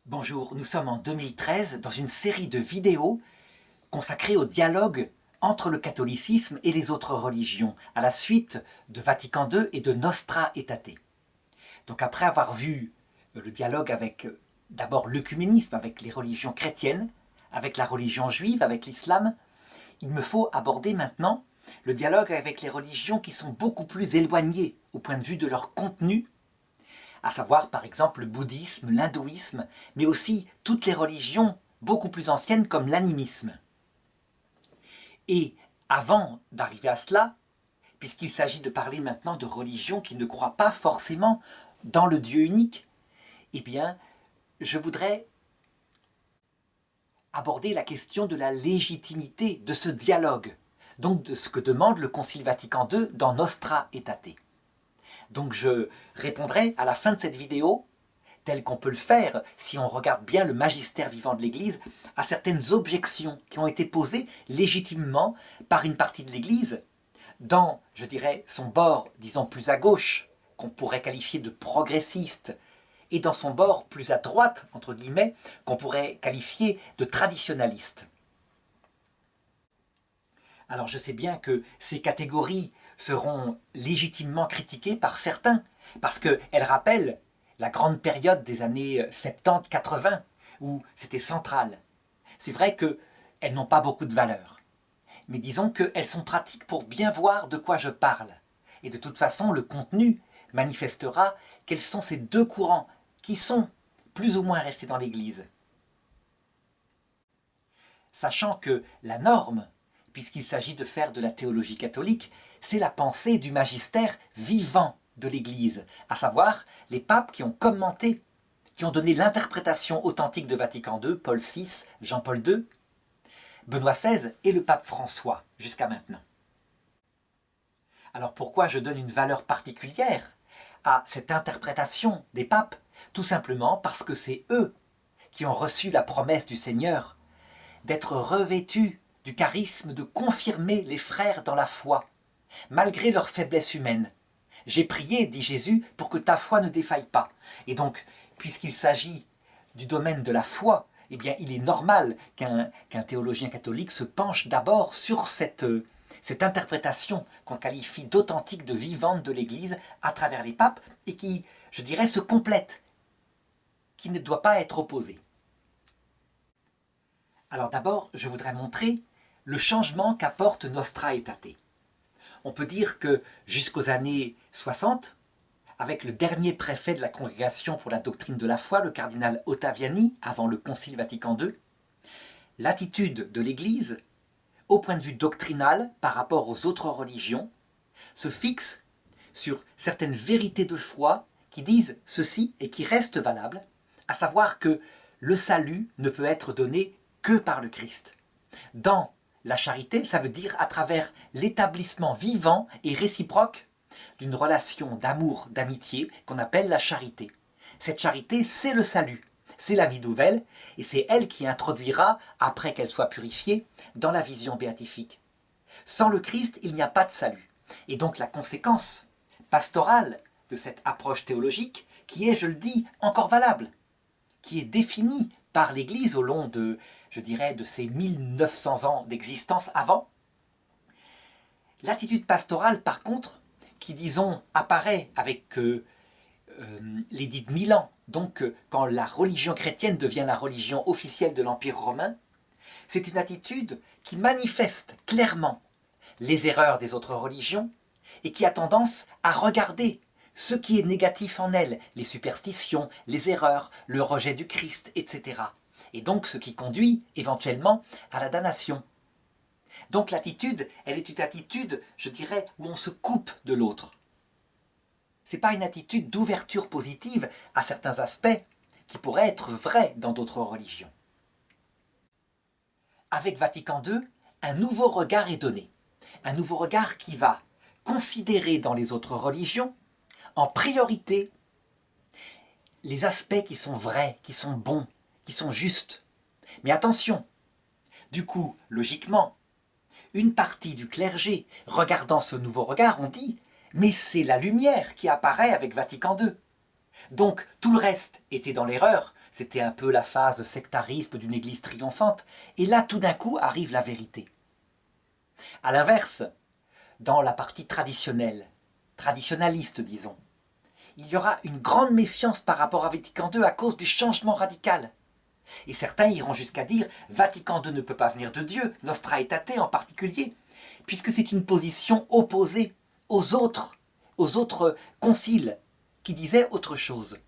Bonjour, nous sommes en 2013 dans une série de vidéos consacrées au dialogue entre le catholicisme et les autres religions, à la suite de Vatican II et de Nostra Aetate. Donc après avoir vu le dialogue avec d'abord l'œcuménisme, avec les religions chrétiennes, avec la religion juive, avec l'islam, il me faut aborder maintenant le dialogue avec les religions qui sont beaucoup plus éloignées au point de vue de leur contenu, à savoir par exemple le bouddhisme, l'hindouisme, mais aussi toutes les religions beaucoup plus anciennes comme l'animisme. Et avant d'arriver à cela, puisqu'il s'agit de parler maintenant de religions qui ne croient pas forcément dans le Dieu unique, eh bien, je voudrais aborder la question de la légitimité de ce dialogue, donc de ce que demande le Concile Vatican II dans Nostra Aetate. Donc je répondrai à la fin de cette vidéo, tel qu'on peut le faire si on regarde bien le magistère vivant de l'Église, à certaines objections qui ont été posées légitimement par une partie de l'Église, dans, je dirais, son bord, disons, plus à gauche, qu'on pourrait qualifier de progressiste, et dans son bord plus à droite, entre guillemets, qu'on pourrait qualifier de traditionnaliste. Alors je sais bien que ces catégories seront légitimement critiquées par certains, parce qu'elles rappellent la grande période des années 70-80, où c'était central. C'est vrai qu'elles n'ont pas beaucoup de valeur, mais disons qu'elles sont pratiques pour bien voir de quoi je parle. Et de toute façon, le contenu manifestera quels sont ces deux courants qui sont plus ou moins restés dans l'Église. Sachant que la norme, puisqu'il s'agit de faire de la théologie catholique, c'est la pensée du magistère vivant de l'Église, à savoir les papes qui ont commenté, qui ont donné l'interprétation authentique de Vatican II, Paul VI, Jean-Paul II, Benoît XVI et le pape François, jusqu'à maintenant. Alors pourquoi je donne une valeur particulière à cette interprétation des papes? Tout simplement parce que c'est eux qui ont reçu la promesse du Seigneur d'être revêtus du charisme de confirmer les frères dans la foi, malgré leur faiblesse humaine. J'ai prié, dit Jésus, pour que ta foi ne défaille pas. Et donc, puisqu'il s'agit du domaine de la foi, eh bien, il est normal qu'un théologien catholique se penche d'abord sur cette interprétation qu'on qualifie d'authentique, de vivante de l'Église à travers les papes et qui, je dirais, se complète, qui ne doit pas être opposée. Alors d'abord, je voudrais montrer le changement qu'apporte Nostra Aetate. On peut dire que jusqu'aux années 60, avec le dernier préfet de la Congrégation pour la doctrine de la foi, le cardinal Ottaviani, avant le Concile Vatican II, l'attitude de l'Église, au point de vue doctrinal par rapport aux autres religions, se fixe sur certaines vérités de foi qui disent ceci et qui restent valables, à savoir que le salut ne peut être donné que par le Christ. Dans la charité, ça veut dire à travers l'établissement vivant et réciproque d'une relation d'amour, d'amitié qu'on appelle la charité. Cette charité, c'est le salut, c'est la vie nouvelle, et c'est elle qui introduira, après qu'elle soit purifiée, dans la vision béatifique. Sans le Christ, il n'y a pas de salut. Et donc la conséquence pastorale de cette approche théologique, qui est, je le dis, encore valable, qui est définie par l'Église au long de, je dirais, de ces 1900 ans d'existence avant. L'attitude pastorale, par contre, qui, disons, apparaît avec l'édit de Milan, donc quand la religion chrétienne devient la religion officielle de l'Empire romain, c'est une attitude qui manifeste clairement les erreurs des autres religions et qui a tendance à regarder ce qui est négatif en elles, les superstitions, les erreurs, le rejet du Christ, etc. Et donc ce qui conduit éventuellement à la damnation. Donc l'attitude, elle est une attitude, je dirais, où on se coupe de l'autre. Ce n'est pas une attitude d'ouverture positive à certains aspects qui pourraient être vrais dans d'autres religions. Avec Vatican II, un nouveau regard est donné. Un nouveau regard qui va considérer dans les autres religions en priorité les aspects qui sont vrais, qui sont bons, qui sont justes. Mais attention, du coup, logiquement, une partie du clergé, regardant ce nouveau regard, on dit « mais c'est la lumière qui apparaît avec Vatican II ». Donc tout le reste était dans l'erreur, c'était un peu la phase de sectarisme d'une église triomphante, et là tout d'un coup arrive la vérité. A l'inverse, dans la partie traditionnelle, traditionnaliste disons, il y aura une grande méfiance par rapport à Vatican II à cause du changement radical. Et certains iront jusqu'à dire Vatican II ne peut pas venir de Dieu, Nostra Aetate en particulier, puisque c'est une position opposée aux autres conciles qui disaient autre chose.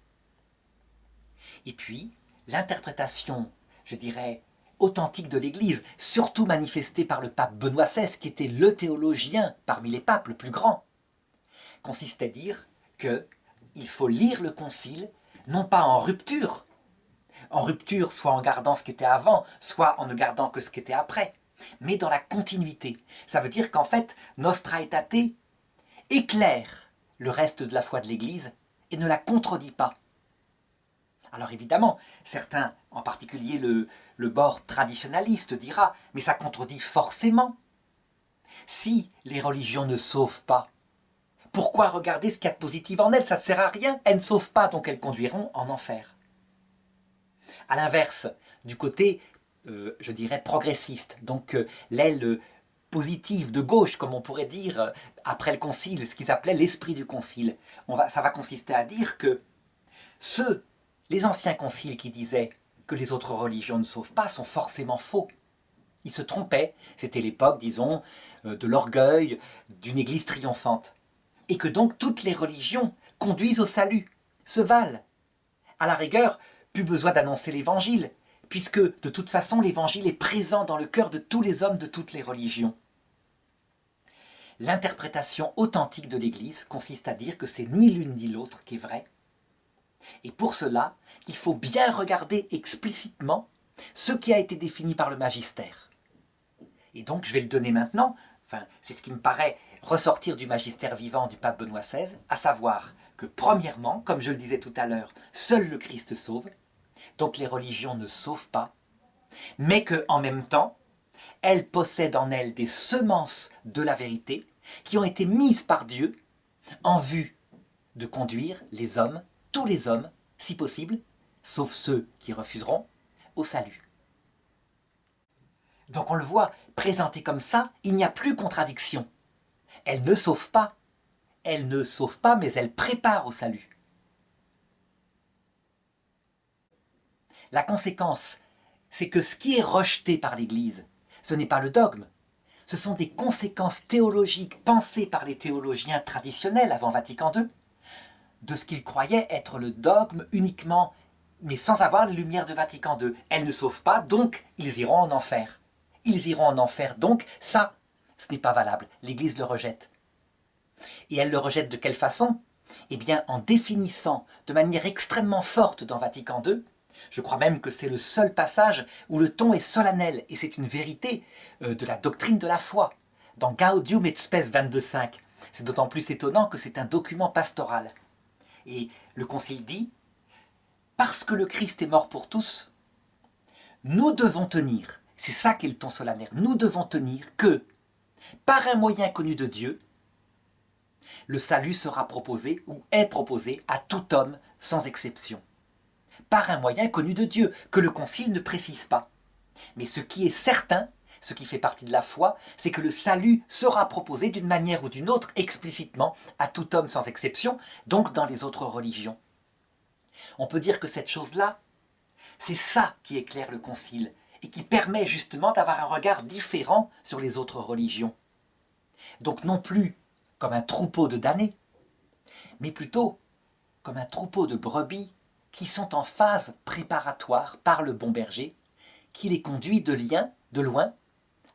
Et puis, l'interprétation, je dirais, authentique de l'Église, surtout manifestée par le pape Benoît XVI, qui était le théologien parmi les papes le plus grand, consiste à dire qu'il faut lire le concile, non pas en rupture soit en gardant ce qui était avant, soit en ne gardant que ce qui était après, mais dans la continuité. Ça veut dire qu'en fait, Nostra Aetate éclaire le reste de la foi de l'Église et ne la contredit pas. Alors évidemment, certains, en particulier le bord traditionnaliste, dira « mais ça contredit forcément ». Si les religions ne sauvent pas, pourquoi regarder ce qu'il y a de positif en elles? Ça ne sert à rien, elles ne sauvent pas, donc elles conduiront en enfer. A l'inverse, du côté, je dirais, progressiste, donc l'aile positive de gauche, comme on pourrait dire, après le concile, ce qu'ils appelaient l'esprit du concile, ça va consister à dire que les anciens conciles qui disaient que les autres religions ne sauvent pas sont forcément faux. Ils se trompaient, c'était l'époque, disons, de l'orgueil, d'une église triomphante. Et que donc toutes les religions conduisent au salut, se valent. À la rigueur, plus besoin d'annoncer l'évangile, puisque de toute façon l'évangile est présent dans le cœur de tous les hommes de toutes les religions. L'interprétation authentique de l'Église consiste à dire que c'est ni l'une ni l'autre qui est vraie. Et pour cela, il faut bien regarder explicitement ce qui a été défini par le magistère. Et donc je vais le donner maintenant, c'est ce qui me paraît ressortir du magistère vivant du pape Benoît XVI, à savoir que premièrement, comme je le disais tout à l'heure, seul le Christ sauve, donc les religions ne sauvent pas, mais qu'en même temps, elles possèdent en elles des semences de la vérité qui ont été mises par Dieu en vue de conduire les hommes, tous les hommes, si possible, sauf ceux qui refuseront, au salut. Donc on le voit, présenté comme ça, il n'y a plus contradiction. Elles ne sauvent pas. Elles ne sauvent pas, mais elles préparent au salut. La conséquence, c'est que ce qui est rejeté par l'Église, ce n'est pas le dogme. Ce sont des conséquences théologiques pensées par les théologiens traditionnels avant Vatican II, de ce qu'ils croyaient être le dogme uniquement, mais sans avoir les lumières de Vatican II. Elles ne sauvent pas, donc ils iront en enfer. Ils iront en enfer, donc ça, ce n'est pas valable. L'Église le rejette. Et elle le rejette de quelle façon? Eh bien, en définissant de manière extrêmement forte dans Vatican II, je crois même que c'est le seul passage où le ton est solennel, et c'est une vérité de la doctrine de la foi. Dans Gaudium et Spes 22.5, c'est d'autant plus étonnant que c'est un document pastoral. Et le Concile dit, parce que le Christ est mort pour tous, nous devons tenir, c'est ça qui est le ton solennel, nous devons tenir que, par un moyen connu de Dieu, le salut sera proposé ou est proposé à tout homme sans exception. Par un moyen connu de Dieu, que le Concile ne précise pas. Mais ce qui est certain, ce qui fait partie de la foi, c'est que le salut sera proposé d'une manière ou d'une autre, explicitement, à tout homme sans exception, donc dans les autres religions. On peut dire que cette chose-là, c'est ça qui éclaire le Concile, et qui permet justement d'avoir un regard différent sur les autres religions. Donc non plus comme un troupeau de damnés, mais plutôt comme un troupeau de brebis qui sont en phase préparatoire par le bon berger, qui les conduit de loin,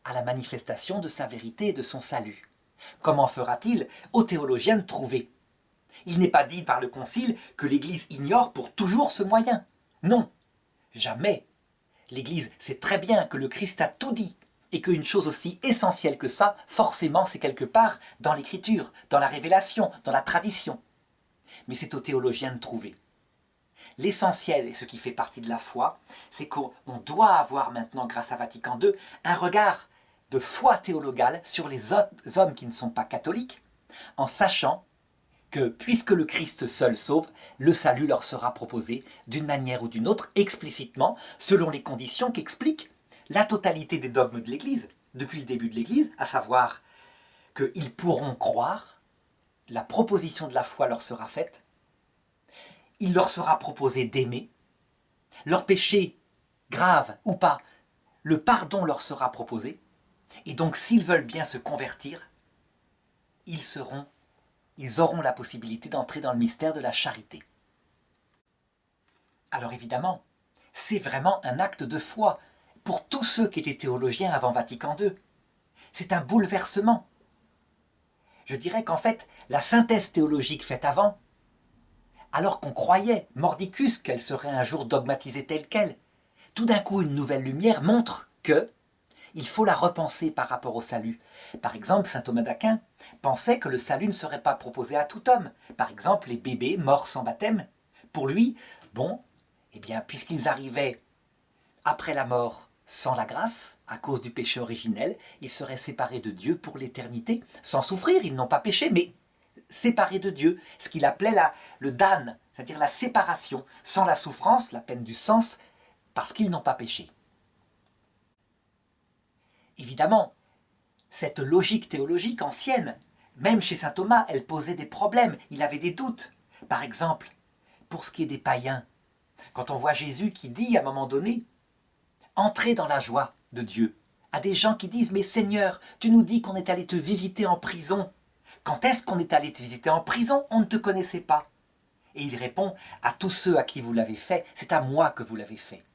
à la manifestation de sa vérité et de son salut. Comment fera-t-il aux théologiens de trouver? Il n'est pas dit par le Concile que l'Église ignore pour toujours ce moyen. Non, jamais. L'Église sait très bien que le Christ a tout dit, et qu'une chose aussi essentielle que ça, forcément, c'est quelque part dans l'Écriture, dans la révélation, dans la tradition. Mais c'est aux théologiens de trouver. L'essentiel, et ce qui fait partie de la foi, c'est qu'on doit avoir maintenant, grâce à Vatican II, un regard de foi théologale sur les hommes qui ne sont pas catholiques, en sachant que puisque le Christ seul sauve, le salut leur sera proposé d'une manière ou d'une autre, explicitement, selon les conditions qu'explique la totalité des dogmes de l'Église, depuis le début de l'Église, à savoir qu'ils pourront croire, la proposition de la foi leur sera faite, il leur sera proposé d'aimer, leur péché, grave ou pas, le pardon leur sera proposé, et donc s'ils veulent bien se convertir, ils auront la possibilité d'entrer dans le mystère de la charité. Alors évidemment, c'est vraiment un acte de foi pour tous ceux qui étaient théologiens avant Vatican II. C'est un bouleversement. Je dirais qu'en fait, la synthèse théologique faite avant, alors qu'on croyait, mordicus, qu'elle serait un jour dogmatisée telle qu'elle, tout d'un coup une nouvelle lumière montre que il faut la repenser par rapport au salut. Par exemple, saint Thomas d'Aquin pensait que le salut ne serait pas proposé à tout homme. Par exemple, les bébés morts sans baptême. Pour lui, bon, eh bien, puisqu'ils arrivaient après la mort sans la grâce, à cause du péché originel, ils seraient séparés de Dieu pour l'éternité, sans souffrir, ils n'ont pas péché, mais séparés de Dieu, ce qu'il appelait le dan, c'est-à-dire la séparation, sans la souffrance, la peine du sens, parce qu'ils n'ont pas péché. Évidemment, cette logique théologique ancienne, même chez saint Thomas, elle posait des problèmes, il avait des doutes. Par exemple, pour ce qui est des païens, quand on voit Jésus qui dit à un moment donné « Entrez dans la joie de Dieu », à des gens qui disent « Mais Seigneur, tu nous dis qu'on est allé te visiter en prison. Quand est-ce qu'on est allé te visiter en prison? On ne te connaissait pas. » Et il répond « À tous ceux à qui vous l'avez fait, c'est à moi que vous l'avez fait. »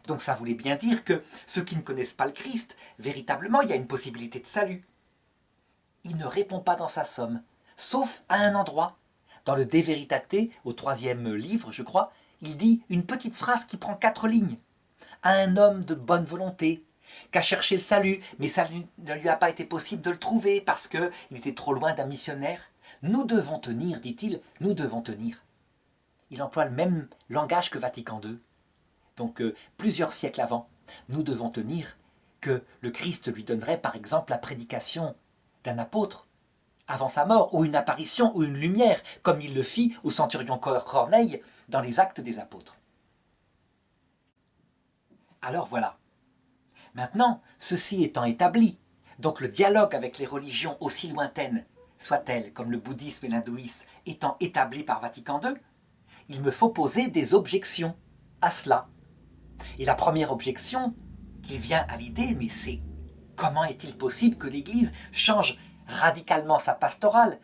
Donc ça voulait bien dire que ceux qui ne connaissent pas le Christ, véritablement, il y a une possibilité de salut. Il ne répond pas dans sa somme, sauf à un endroit. Dans le De Veritate, au 3e livre, je crois, il dit une petite phrase qui prend 4 lignes. À un homme de bonne volonté, qui a cherché le salut, mais ça ne lui a pas été possible de le trouver parce qu'il était trop loin d'un missionnaire. Nous devons tenir, dit-il, nous devons tenir. Il emploie le même langage que Vatican II. Donc plusieurs siècles avant, nous devons tenir que le Christ lui donnerait par exemple la prédication d'un apôtre avant sa mort, ou une apparition, ou une lumière, comme il le fit au centurion Corneille dans les Actes des Apôtres. Alors voilà. Maintenant, ceci étant établi, donc le dialogue avec les religions aussi lointaines soient-elles, comme le bouddhisme et l'hindouisme, étant établi par Vatican II, il me faut poser des objections à cela. Et la première objection qui vient à l'idée, mais c'est comment est-il possible que l'Église change radicalement sa pastorale,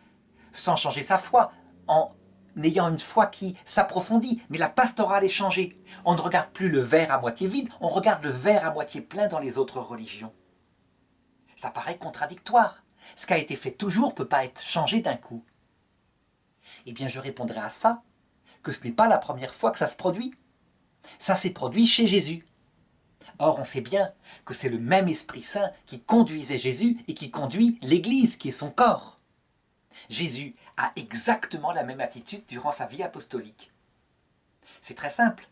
sans changer sa foi, en ayant une foi qui s'approfondit, mais la pastorale est changée. On ne regarde plus le verre à moitié vide, on regarde le verre à moitié plein dans les autres religions. Ça paraît contradictoire. Ce qui a été fait toujours ne peut pas être changé d'un coup. Eh bien, je répondrai à ça que ce n'est pas la première fois que ça se produit. Ça s'est produit chez Jésus. Or, on sait bien que c'est le même Esprit Saint qui conduisait Jésus et qui conduit l'Église, qui est son corps. Jésus a exactement la même attitude durant sa vie apostolique. C'est très simple.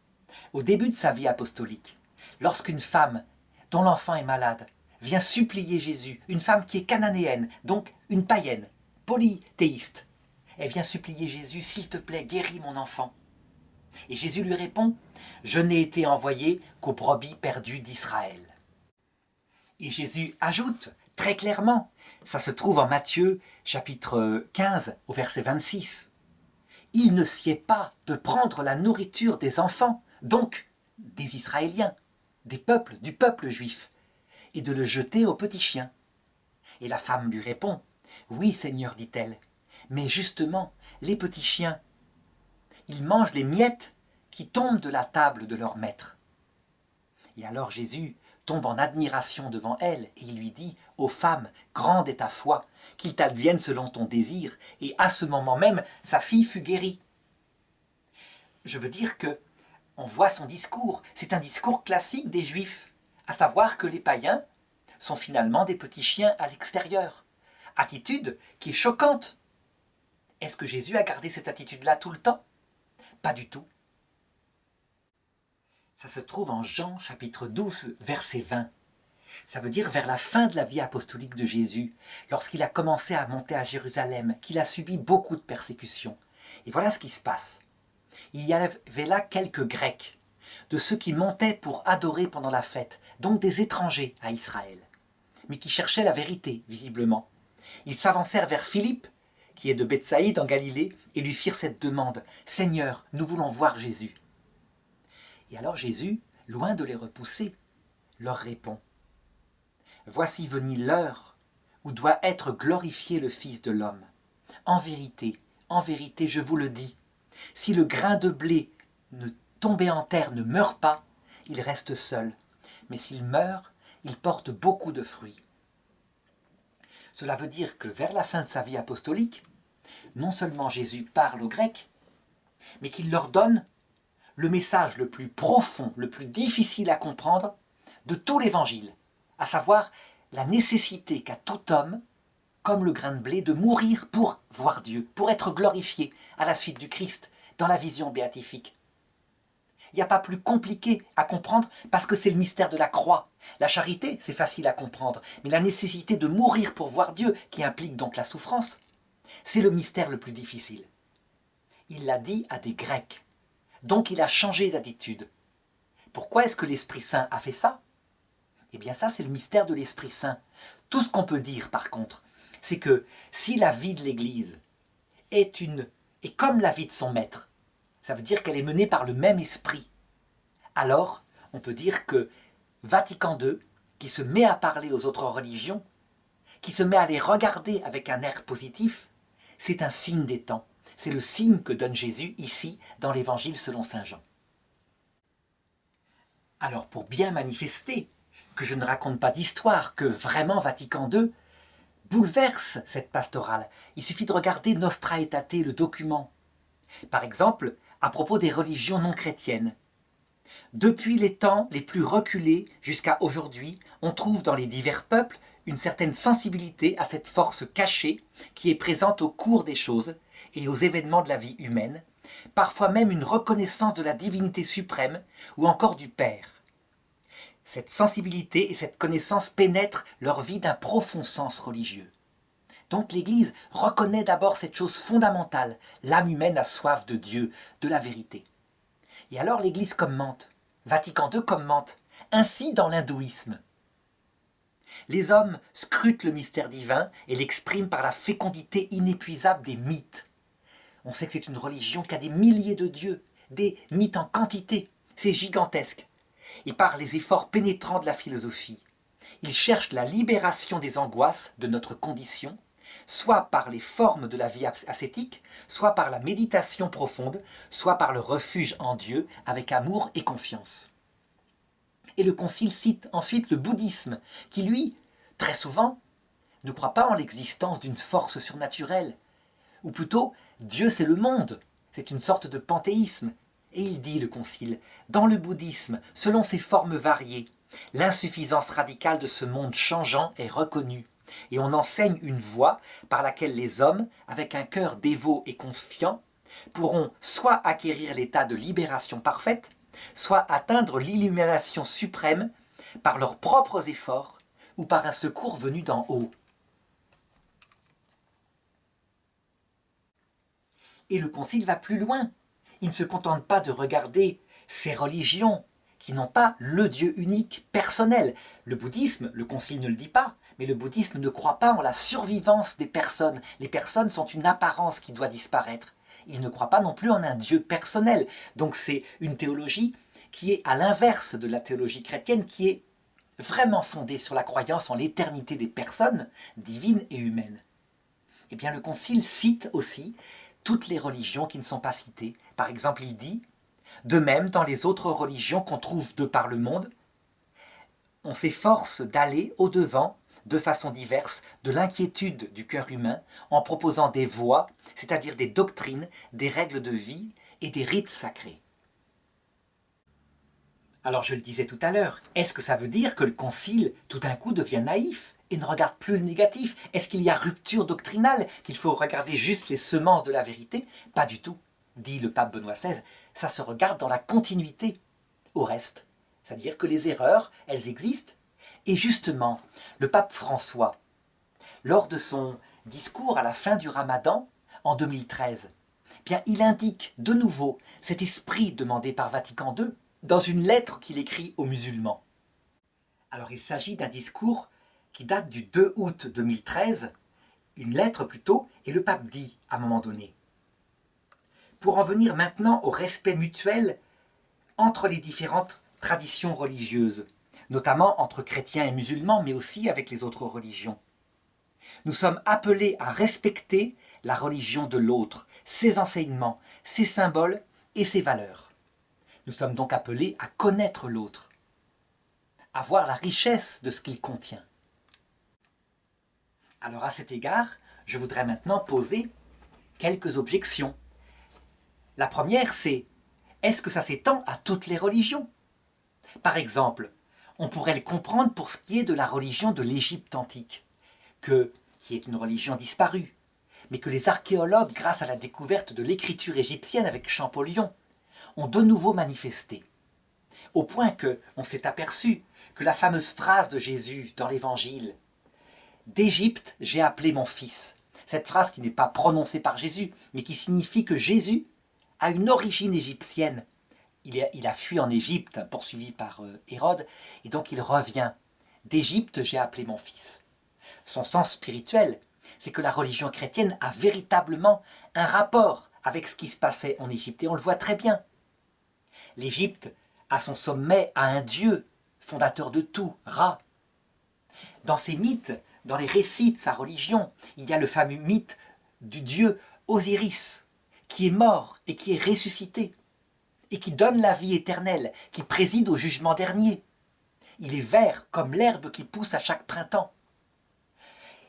Au début de sa vie apostolique, lorsqu'une femme dont l'enfant est malade vient supplier Jésus, une femme qui est cananéenne, donc une païenne, polythéiste, elle vient supplier Jésus, s'il te plaît, guéris mon enfant. Et Jésus lui répond, je n'ai été envoyé qu'aux brebis perdues d'Israël. Et Jésus ajoute très clairement, ça se trouve en Matthieu chapitre 15 au verset 26. Il ne sied pas de prendre la nourriture des enfants, donc des Israéliens, du peuple juif, et de le jeter aux petits chiens. Et la femme lui répond, oui Seigneur, dit-elle, mais justement, les petits chiens, ils mangent les miettes qui tombent de la table de leur maître. Et alors Jésus tombe en admiration devant elle et il lui dit « Ô femme, grande est ta foi, qu'il t'advienne selon ton désir. » Et à ce moment même, sa fille fut guérie. Je veux dire que on voit son discours. C'est un discours classique des Juifs, à savoir que les païens sont finalement des petits chiens à l'extérieur. Attitude qui est choquante. Est-ce que Jésus a gardé cette attitude-là tout le temps? Pas du tout. Ça se trouve en Jean chapitre 12, verset 20. Ça veut dire vers la fin de la vie apostolique de Jésus, lorsqu'il a commencé à monter à Jérusalem, qu'il a subi beaucoup de persécutions. Et voilà ce qui se passe. Il y avait là quelques Grecs, de ceux qui montaient pour adorer pendant la fête, donc des étrangers à Israël, mais qui cherchaient la vérité, visiblement. Ils s'avancèrent vers Philippe, qui est de Bethsaïde en Galilée, et lui firent cette demande, « Seigneur, nous voulons voir Jésus. » Et alors Jésus, loin de les repousser, leur répond, « Voici venue l'heure où doit être glorifié le Fils de l'homme. En vérité, je vous le dis, si le grain de blé ne tombé en terre ne meurt pas, il reste seul, mais s'il meurt, il porte beaucoup de fruits. » Cela veut dire que vers la fin de sa vie apostolique, non seulement Jésus parle aux Grecs, mais qu'il leur donne le message le plus profond, le plus difficile à comprendre de tout l'Évangile, à savoir la nécessité qu'a tout homme, comme le grain de blé, de mourir pour voir Dieu, pour être glorifié à la suite du Christ, dans la vision béatifique. Il n'y a pas plus compliqué à comprendre parce que c'est le mystère de la croix. La charité, c'est facile à comprendre, mais la nécessité de mourir pour voir Dieu, qui implique donc la souffrance, c'est le mystère le plus difficile. Il l'a dit à des Grecs, donc il a changé d'attitude. Pourquoi est-ce que l'Esprit Saint a fait ça? Eh bien ça, c'est le mystère de l'Esprit Saint. Tout ce qu'on peut dire, par contre, c'est que si la vie de l'Église est comme la vie de son maître, ça veut dire qu'elle est menée par le même esprit, alors on peut dire que Vatican II, qui se met à parler aux autres religions, qui se met à les regarder avec un air positif, c'est un signe des temps. C'est le signe que donne Jésus ici dans l'Évangile selon saint Jean. Alors pour bien manifester que je ne raconte pas d'histoire, que vraiment Vatican II bouleverse cette pastorale, il suffit de regarder Nostra Aetate, le document. Par exemple, à propos des religions non chrétiennes. Depuis les temps les plus reculés jusqu'à aujourd'hui, on trouve dans les divers peuples une certaine sensibilité à cette force cachée qui est présente au cours des choses et aux événements de la vie humaine, parfois même une reconnaissance de la divinité suprême ou encore du Père. Cette sensibilité et cette connaissance pénètrent leur vie d'un profond sens religieux. Donc l'Église reconnaît d'abord cette chose fondamentale, l'âme humaine a soif de Dieu, de la vérité. Et alors l'Église commente, Vatican II commente, ainsi dans l'hindouisme. Les hommes scrutent le mystère divin et l'expriment par la fécondité inépuisable des mythes. On sait que c'est une religion qui a des milliers de dieux, des mythes en quantité, c'est gigantesque. Et par les efforts pénétrants de la philosophie, ils cherchent la libération des angoisses de notre condition, soit par les formes de la vie ascétique, soit par la méditation profonde, soit par le refuge en Dieu avec amour et confiance. Et le Concile cite ensuite le bouddhisme, qui lui, très souvent, ne croit pas en l'existence d'une force surnaturelle. Ou plutôt, Dieu c'est le monde, c'est une sorte de panthéisme. Et il dit, le Concile, dans le bouddhisme, selon ses formes variées, l'insuffisance radicale de ce monde changeant est reconnue. Et on enseigne une voie par laquelle les hommes, avec un cœur dévot et confiant, pourront soit acquérir l'état de libération parfaite, soit atteindre l'illumination suprême par leurs propres efforts ou par un secours venu d'en haut. Et le Concile va plus loin. Il ne se contente pas de regarder ces religions qui n'ont pas le Dieu unique personnel. Le bouddhisme, le Concile ne le dit pas, mais le bouddhisme ne croit pas en la survivance des personnes. Les personnes sont une apparence qui doit disparaître. Il ne croit pas non plus en un Dieu personnel. Donc c'est une théologie qui est à l'inverse de la théologie chrétienne, qui est vraiment fondée sur la croyance en l'éternité des personnes, divines et humaines. Eh bien le Concile cite aussi toutes les religions qui ne sont pas citées. Par exemple, il dit, de même dans les autres religions qu'on trouve de par le monde, on s'efforce d'aller au-devant, de façon diverse, de l'inquiétude du cœur humain en proposant des voies, c'est-à-dire des doctrines, des règles de vie et des rites sacrés. Alors je le disais tout à l'heure, est-ce que ça veut dire que le Concile tout d'un coup devient naïf et ne regarde plus le négatif? Est-ce qu'il y a rupture doctrinale, qu'il faut regarder juste les semences de la vérité? Pas du tout, dit le pape Benoît XVI, ça se regarde dans la continuité au reste. C'est-à-dire que les erreurs, elles existent, Et justement, le pape François, lors de son discours à la fin du Ramadan, en 2013, bien, il indique de nouveau cet esprit demandé par Vatican II dans une lettre qu'il écrit aux musulmans. Alors il s'agit d'un discours qui date du 2 août 2013, une lettre plutôt, et le pape dit à un moment donné: pour en venir maintenant au respect mutuel entre les différentes traditions religieuses, notamment entre chrétiens et musulmans, mais aussi avec les autres religions. Nous sommes appelés à respecter la religion de l'autre, ses enseignements, ses symboles et ses valeurs. Nous sommes donc appelés à connaître l'autre, à voir la richesse de ce qu'il contient. Alors à cet égard, je voudrais maintenant poser quelques objections. La première, c'est: est-ce que ça s'étend à toutes les religions? Par exemple, on pourrait le comprendre pour ce qui est de la religion de l'Égypte antique, qui est une religion disparue, mais que les archéologues, grâce à la découverte de l'écriture égyptienne avec Champollion, ont de nouveau manifesté. Au point qu'on s'est aperçu que la fameuse phrase de Jésus dans l'Évangile « D'Égypte, j'ai appelé mon fils », cette phrase qui n'est pas prononcée par Jésus, mais qui signifie que Jésus a une origine égyptienne. Il a fui en Égypte, poursuivi par Hérode, et donc il revient. « D'Égypte, j'ai appelé mon fils ». Son sens spirituel, c'est que la religion chrétienne a véritablement un rapport avec ce qui se passait en Égypte, et on le voit très bien. L'Égypte, à son sommet, a un dieu, fondateur de tout, Ra. Dans ses mythes, dans les récits de sa religion, il y a le fameux mythe du dieu Osiris, qui est mort et qui est ressuscité, et qui donne la vie éternelle, qui préside au jugement dernier. Il est vert comme l'herbe qui pousse à chaque printemps.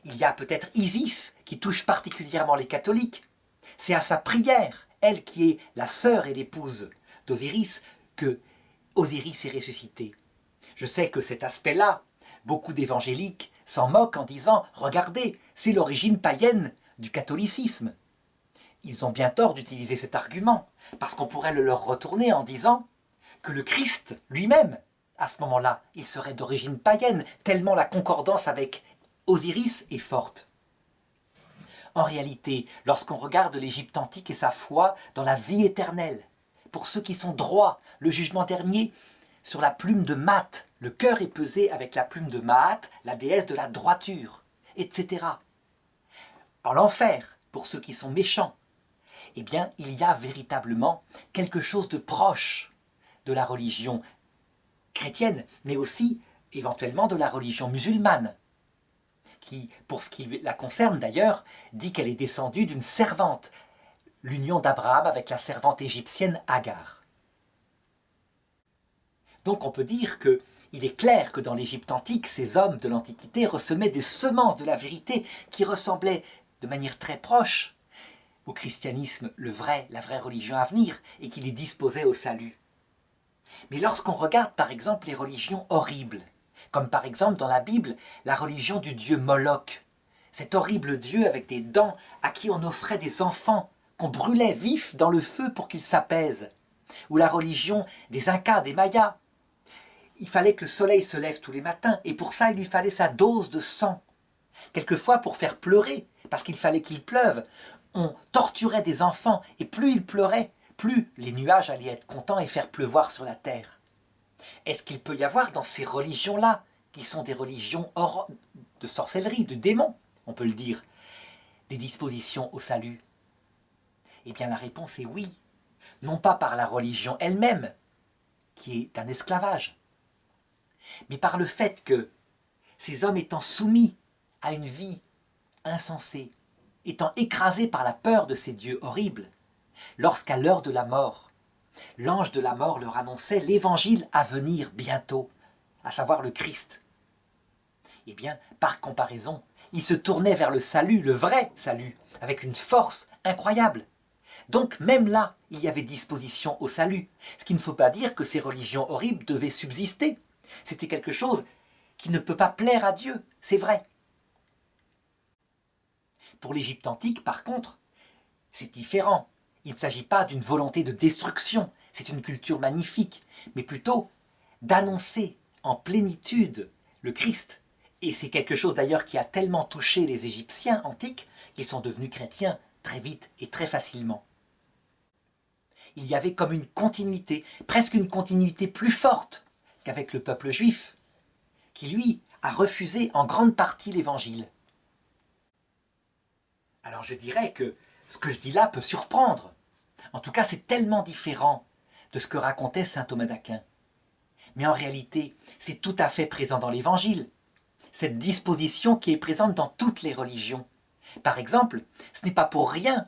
Il y a peut-être Isis, qui touche particulièrement les catholiques. C'est à sa prière, elle qui est la sœur et l'épouse d'Osiris, que Osiris est ressuscité. Je sais que cet aspect-là, beaucoup d'évangéliques s'en moquent en disant « Regardez, c'est l'origine païenne du catholicisme ». Ils ont bien tort d'utiliser cet argument, parce qu'on pourrait le leur retourner en disant que le Christ lui-même, à ce moment-là, il serait d'origine païenne, tellement la concordance avec Osiris est forte. En réalité, lorsqu'on regarde l'Égypte antique et sa foi dans la vie éternelle, pour ceux qui sont droits, le jugement dernier, sur la plume de Maat, le cœur est pesé avec la plume de Maat, la déesse de la droiture, etc. En l'enfer, pour ceux qui sont méchants, eh bien, il y a véritablement quelque chose de proche de la religion chrétienne, mais aussi éventuellement de la religion musulmane, qui, pour ce qui la concerne d'ailleurs, dit qu'elle est descendue d'une servante, l'union d'Abraham avec la servante égyptienne Agar. Donc on peut dire qu'il est clair que dans l'Égypte antique, ces hommes de l'Antiquité ressemaient des semences de la vérité qui ressemblaient de manière très proche au christianisme, la vraie religion à venir, et qui les disposait au salut. Mais lorsqu'on regarde par exemple les religions horribles, comme par exemple dans la Bible, la religion du dieu Moloch, cet horrible dieu avec des dents à qui on offrait des enfants qu'on brûlait vifs dans le feu pour qu'ils s'apaisent, ou la religion des Incas, des Mayas. Il fallait que le soleil se lève tous les matins, et pour ça il lui fallait sa dose de sang. Quelquefois pour faire pleurer, parce qu'il fallait qu'il pleuve, on torturait des enfants, et plus ils pleuraient, plus les nuages allaient être contents et faire pleuvoir sur la terre. Est-ce qu'il peut y avoir dans ces religions-là, qui sont des religions de sorcellerie, de démons, on peut le dire, des dispositions au salut? Eh bien la réponse est oui, non pas par la religion elle-même, qui est un esclavage, mais par le fait que ces hommes étant soumis à une vie insensée, étant écrasés par la peur de ces dieux horribles, lorsqu'à l'heure de la mort, l'ange de la mort leur annonçait l'évangile à venir bientôt, à savoir le Christ, eh bien, par comparaison, ils se tournaient vers le salut, le vrai salut, avec une force incroyable. Donc même là, il y avait disposition au salut, ce qui ne faut pas dire que ces religions horribles devaient subsister. C'était quelque chose qui ne peut pas plaire à Dieu, c'est vrai. Pour l'Égypte antique, par contre, c'est différent. Il ne s'agit pas d'une volonté de destruction, c'est une culture magnifique, mais plutôt d'annoncer en plénitude le Christ. Et c'est quelque chose d'ailleurs qui a tellement touché les Égyptiens antiques qu'ils sont devenus chrétiens très vite et très facilement. Il y avait comme une continuité, presque une continuité plus forte qu'avec le peuple juif, qui lui a refusé en grande partie l'Évangile. Alors je dirais que ce que je dis là peut surprendre. En tout cas, c'est tellement différent de ce que racontait saint Thomas d'Aquin. Mais en réalité, c'est tout à fait présent dans l'Évangile. Cette disposition qui est présente dans toutes les religions. Par exemple, ce n'est pas pour rien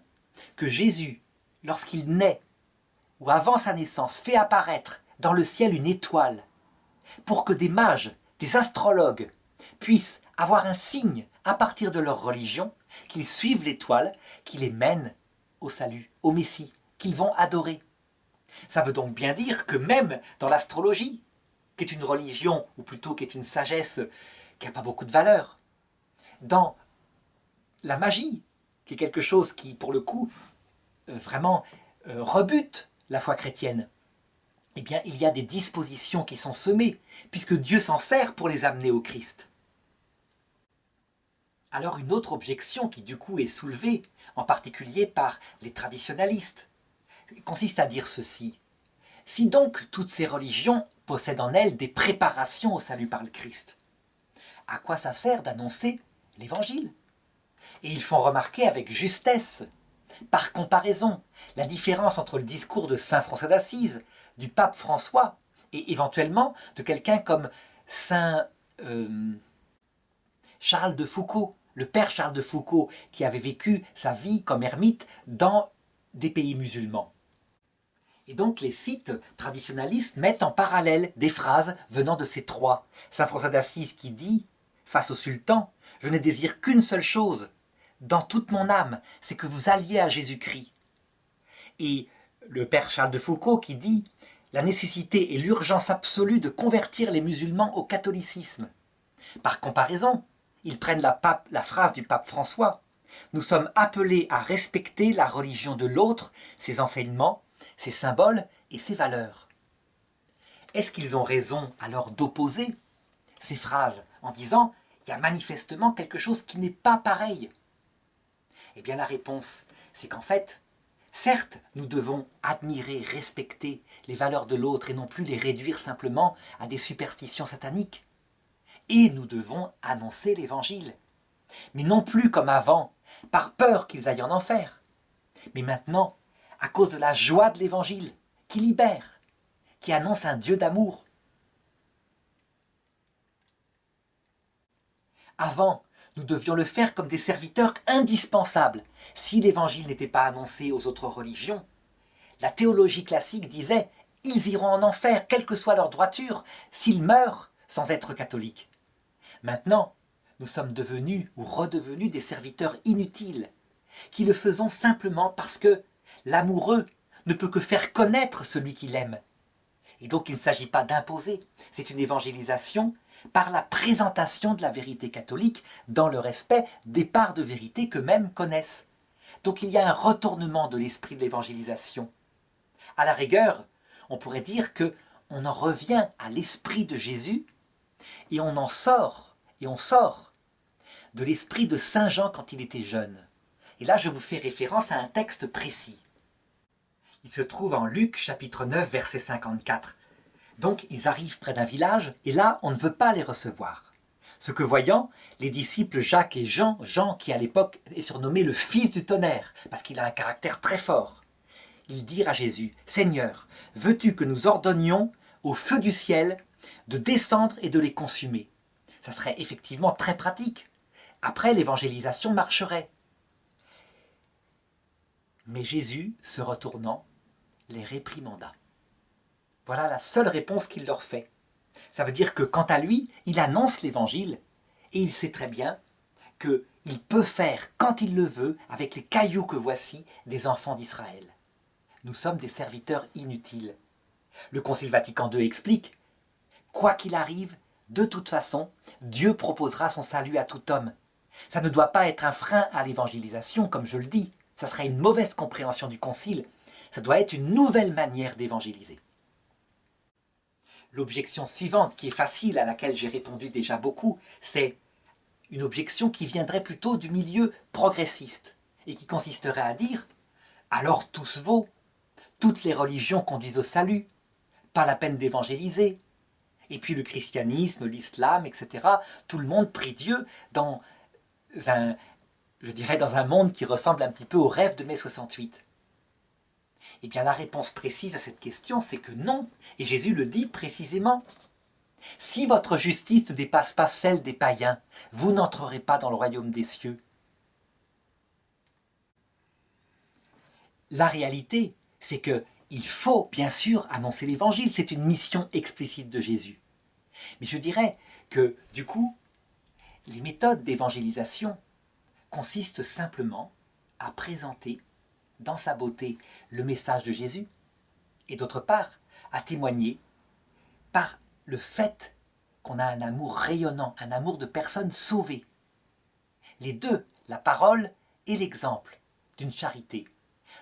que Jésus, lorsqu'il naît, ou avant sa naissance, fait apparaître dans le ciel une étoile, pour que des mages, des astrologues, puissent avoir un signe à partir de leur religion, qu'ils suivent l'étoile, qui les mène au salut, au Messie, qu'ils vont adorer. Ça veut donc bien dire que même dans l'astrologie, qui est une religion, ou plutôt qui est une sagesse qui n'a pas beaucoup de valeur, dans la magie, qui est quelque chose qui, pour le coup, vraiment rebute la foi chrétienne, eh bien, il y a des dispositions qui sont semées, puisque Dieu s'en sert pour les amener au Christ. Alors une autre objection qui du coup est soulevée, en particulier par les traditionalistes, consiste à dire ceci. Si donc toutes ces religions possèdent en elles des préparations au salut par le Christ, à quoi ça sert d'annoncer l'Évangile? Et ils font remarquer avec justesse, par comparaison, la différence entre le discours de saint François d'Assise, du pape François, et éventuellement de quelqu'un comme saint Charles de Foucauld, le père Charles de Foucauld, qui avait vécu sa vie comme ermite dans des pays musulmans. Et donc les sites traditionalistes mettent en parallèle des phrases venant de ces trois. Saint François d'Assise qui dit, face au sultan, « Je ne désire qu'une seule chose, dans toute mon âme, c'est que vous alliez à Jésus-Christ. » Et le père Charles de Foucauld qui dit, « La nécessité et l'urgence absolue de convertir les musulmans au catholicisme. » Par comparaison, ils prennent la phrase du pape François, « Nous sommes appelés à respecter la religion de l'autre, ses enseignements, ses symboles et ses valeurs. » Est-ce qu'ils ont raison alors d'opposer ces phrases en disant « Il y a manifestement quelque chose qui n'est pas pareil ?» Eh bien la réponse, c'est qu'en fait, certes, nous devons admirer, respecter les valeurs de l'autre et non plus les réduire simplement à des superstitions sataniques. Et nous devons annoncer l'Évangile. Mais non plus comme avant, par peur qu'ils aillent en enfer. Mais maintenant, à cause de la joie de l'Évangile, qui libère, qui annonce un Dieu d'amour. Avant, nous devions le faire comme des serviteurs indispensables. Si l'Évangile n'était pas annoncé aux autres religions, la théologie classique disait « Ils iront en enfer, quelle que soit leur droiture, s'ils meurent sans être catholiques. » Maintenant, nous sommes devenus ou redevenus des serviteurs inutiles, qui le faisons simplement parce que l'amoureux ne peut que faire connaître celui qu'il aime. Et donc il ne s'agit pas d'imposer, c'est une évangélisation par la présentation de la vérité catholique dans le respect des parts de vérité qu'eux-mêmes connaissent. Donc il y a un retournement de l'esprit de l'évangélisation. À la rigueur, on pourrait dire qu'on en revient à l'esprit de Jésus et on sort de l'esprit de Saint Jean quand il était jeune. Et là, je vous fais référence à un texte précis. Il se trouve en Luc, chapitre 9, verset 54. Donc, ils arrivent près d'un village, et là, on ne veut pas les recevoir. Ce que voyant, les disciples Jacques et Jean, Jean qui à l'époque est surnommé le fils du tonnerre, parce qu'il a un caractère très fort, ils dirent à Jésus, « Seigneur, veux-tu que nous ordonnions au feu du ciel de descendre et de les consumer ?» Ça serait effectivement très pratique. Après, l'évangélisation marcherait. Mais Jésus, se retournant, les réprimanda. Voilà la seule réponse qu'il leur fait. Ça veut dire que, quant à lui, il annonce l'évangile et il sait très bien qu'il peut faire, quand il le veut, avec les cailloux que voici, des enfants d'Israël. Nous sommes des serviteurs inutiles. Le Concile Vatican II explique, quoi qu'il arrive, de toute façon, Dieu proposera son salut à tout homme. Ça ne doit pas être un frein à l'évangélisation, comme je le dis. Ça serait une mauvaise compréhension du Concile. Ça doit être une nouvelle manière d'évangéliser. L'objection suivante, qui est facile, à laquelle j'ai répondu déjà beaucoup, c'est une objection qui viendrait plutôt du milieu progressiste et qui consisterait à dire « alors tout se vaut, toutes les religions conduisent au salut, pas la peine d'évangéliser. Et puis le christianisme, l'islam, etc., tout le monde prie Dieu dans dans un monde qui ressemble un petit peu au rêve de mai 68. » Eh bien la réponse précise à cette question, c'est que non, et Jésus le dit précisément. Si votre justice ne dépasse pas celle des païens, vous n'entrerez pas dans le royaume des cieux. La réalité, c'est qu'il faut bien sûr annoncer l'évangile, c'est une mission explicite de Jésus. Mais je dirais que du coup, les méthodes d'évangélisation consistent simplement à présenter dans sa beauté le message de Jésus et d'autre part à témoigner par le fait qu'on a un amour rayonnant, un amour de personnes sauvées. Les deux, la parole et l'exemple d'une charité.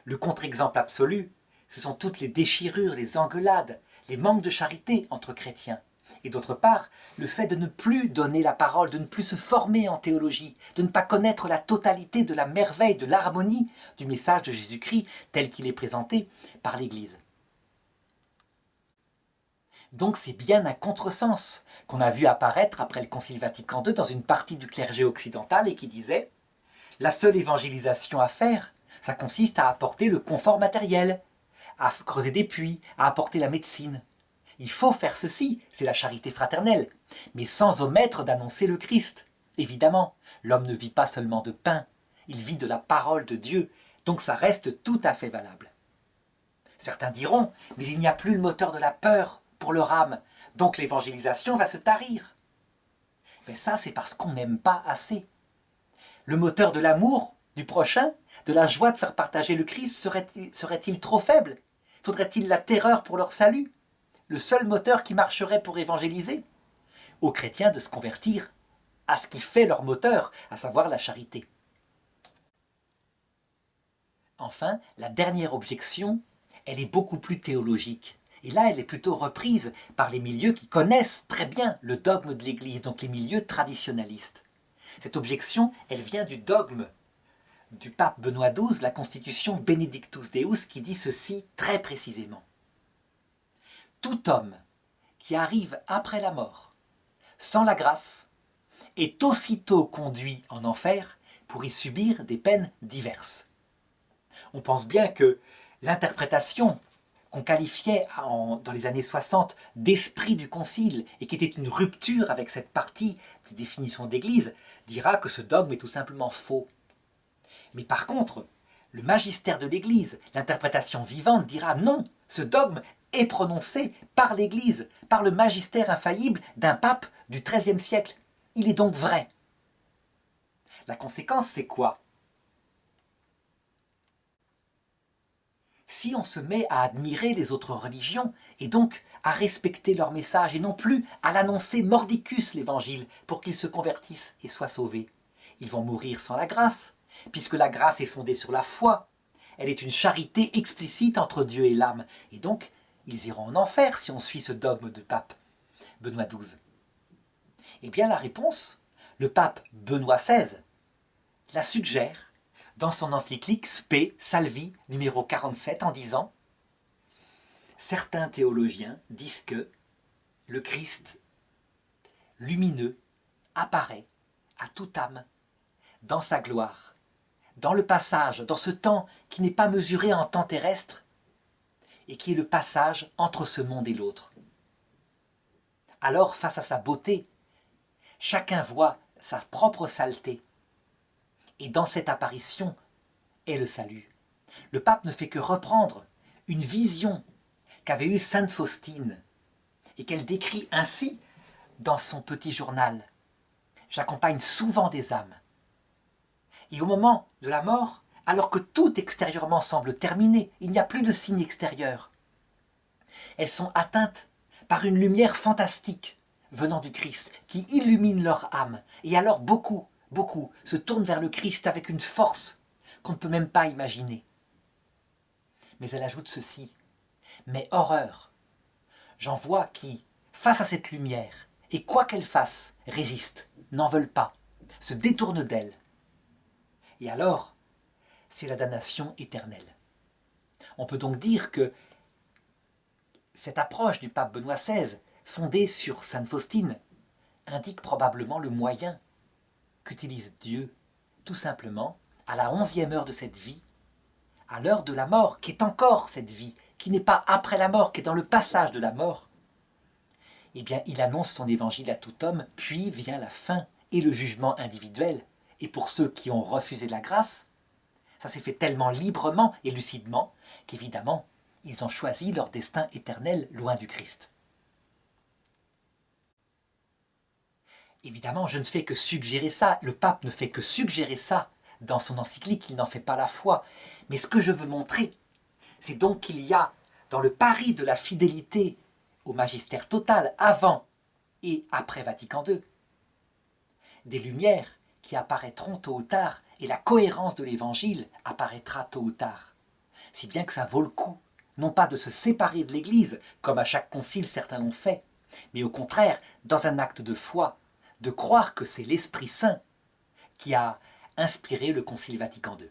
Le contre-exemple absolu, ce sont toutes les déchirures, les engueulades, les manques de charité entre chrétiens. Et d'autre part, le fait de ne plus donner la parole, de ne plus se former en théologie, de ne pas connaître la totalité de la merveille, de l'harmonie du message de Jésus-Christ tel qu'il est présenté par l'Église. Donc c'est bien un contresens qu'on a vu apparaître après le Concile Vatican II dans une partie du clergé occidental et qui disait « La seule évangélisation à faire, ça consiste à apporter le confort matériel, à creuser des puits, à apporter la médecine. Il faut faire ceci, c'est la charité fraternelle, mais sans omettre d'annoncer le Christ. Évidemment, l'homme ne vit pas seulement de pain, il vit de la parole de Dieu, donc ça reste tout à fait valable. » Certains diront « Mais il n'y a plus le moteur de la peur pour leur âme, donc l'évangélisation va se tarir. » Mais ça, c'est parce qu'on n'aime pas assez. Le moteur de l'amour du prochain, de la joie de faire partager le Christ, serait-il trop faible? Faudrait-il la terreur pour leur salut? Le seul moteur qui marcherait pour évangéliser? Aux chrétiens de se convertir à ce qui fait leur moteur, à savoir la charité. Enfin, la dernière objection, elle est beaucoup plus théologique. Et là, elle est plutôt reprise par les milieux qui connaissent très bien le dogme de l'Église, donc les milieux traditionalistes. Cette objection, elle vient du dogme du pape Benoît XII, la constitution Benedictus Deus, qui dit ceci très précisément. Tout homme qui arrive après la mort, sans la grâce, est aussitôt conduit en enfer pour y subir des peines diverses. On pense bien que l'interprétation qu'on qualifiait dans les années 60 d'esprit du Concile et qui était une rupture avec cette partie des définitions d'Église, dira que ce dogme est tout simplement faux. Mais par contre, le magistère de l'Église, l'interprétation vivante, dira non, ce dogme est prononcé par l'Église, par le magistère infaillible d'un pape du XIIIe siècle. Il est donc vrai. La conséquence, c'est quoi? Si on se met à admirer les autres religions et donc à respecter leur message et non plus à l'annoncer mordicus l'évangile pour qu'ils se convertissent et soient sauvés, ils vont mourir sans la grâce, puisque la grâce est fondée sur la foi. Elle est une charité explicite entre Dieu et l'âme, et donc ils iront en enfer si on suit ce dogme de pape Benoît XII. Eh bien la réponse, le pape Benoît XVI la suggère dans son encyclique Spe Salvi numéro 47 en disant « Certains théologiens disent que le Christ lumineux apparaît à toute âme dans sa gloire, dans le passage, dans ce temps qui n'est pas mesuré en temps terrestre et qui est le passage entre ce monde et l'autre. Alors, face à sa beauté, chacun voit sa propre saleté. Et dans cette apparition est le salut. Le pape ne fait que reprendre une vision qu'avait eue sainte Faustine et qu'elle décrit ainsi dans son petit journal. « J'accompagne souvent des âmes. Et au moment de la mort, alors que tout extérieurement semble terminé, il n'y a plus de signe extérieur, elles sont atteintes par une lumière fantastique venant du Christ qui illumine leur âme. Et alors beaucoup se tournent vers le Christ avec une force qu'on ne peut même pas imaginer. Mais elle ajoute ceci. Mais horreur, j'en vois qui, face à cette lumière, et quoi qu'elle fasse, résistent, n'en veulent pas, se détournent d'elle. Et alors, c'est la damnation éternelle. On peut donc dire que cette approche du pape Benoît XVI, fondée sur Sainte Faustine, indique probablement le moyen qu'utilise Dieu, tout simplement, à la 11e heure de cette vie, à l'heure de la mort, qui est encore cette vie, qui n'est pas après la mort, qui est dans le passage de la mort. Eh bien, il annonce son évangile à tout homme, puis vient la fin et le jugement individuel. Et pour ceux qui ont refusé la grâce, ça s'est fait tellement librement et lucidement qu'évidemment, ils ont choisi leur destin éternel loin du Christ. Évidemment, je ne fais que suggérer ça, le pape ne fait que suggérer ça dans son encyclique, il n'en fait pas la foi. Mais ce que je veux montrer, c'est donc qu'il y a, dans le pari de la fidélité au magistère total avant et après Vatican II, des lumières qui apparaîtront tôt ou tard, et la cohérence de l'évangile apparaîtra tôt ou tard. Si bien que ça vaut le coup, non pas de se séparer de l'Église, comme à chaque concile certains l'ont fait, mais au contraire, dans un acte de foi, de croire que c'est l'Esprit Saint qui a inspiré le Concile Vatican II.